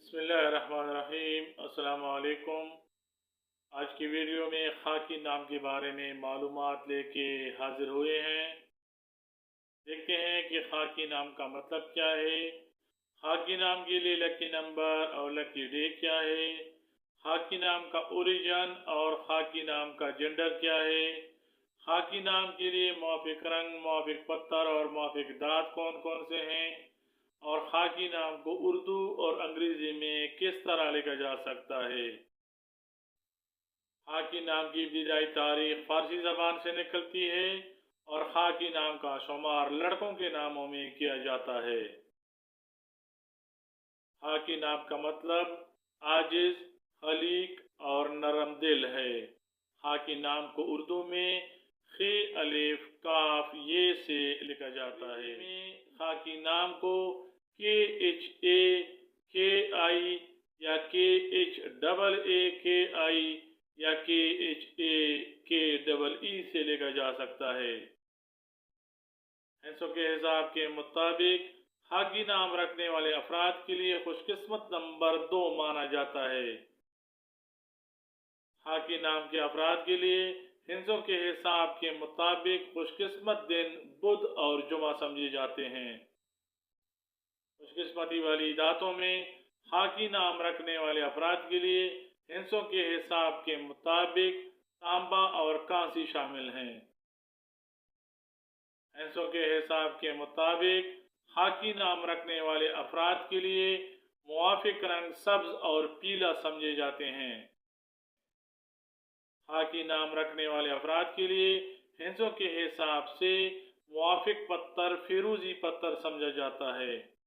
बिस्मिल्लाहिर्रहमानिर्रहीम। अस्सलाम वालेकुम। आज की वीडियो में खाकी नाम के बारे में मालूमात लेके हाजिर हुए हैं। देखते हैं कि खाकी नाम का मतलब क्या है, खाकी नाम के लिए लकी नंबर और लकी डे क्या है, खाकी नाम का ओरिजिन और खाकी नाम का जेंडर क्या है, खाकी नाम के लिए मौफिक रंग, मौफिक पत्थर और मौफिक दांत कौन कौन से हैं, और खाकी नाम को उर्दू और अंग्रेजी में किस तरह लिखा जा सकता है। खाकी नाम की इब्तिदाई तारीख फारसी जबान से निकलती है और खाकी नाम का शुमार लड़कों के नामों में किया जाता है। खाकी नाम का मतलब आजिज, खलीक और नरम दिल है। खाकी नाम को उर्दू में खे अलिफ काफ ये से लिखा जाता है। खाकी नाम को KHAKI या KHAAKI या KHAKEE से लिखा जा सकता है। हैंसों के हिसाब के मुताबिक खाकी नाम रखने वाले अफराद के लिए खुशकिस्मत नंबर 2 माना जाता है। खाकी नाम के अफराद के लिए हिंसों के हिसाब के मुताबिक खुशकिस्मत दिन बुध और जुमा समझे जाते हैं। खुशकिस्मती वाली दातों में खाकी नाम रखने वाले अफराद के लिए हिंसों के हिसाब के मुताबिक तांबा और कांसी शामिल हैं। हिंसों के हिसाब के मुताबिक खाकी नाम रखने वाले अफराद के लिए मुवाफिक रंग सब्ज और पीला समझे जाते हैं। खाकी नाम रखने वाले अफराद के लिए हिंसों के हिसाब से मुवाफिक पत्थर फिरोजी पत्थर समझा जाता है।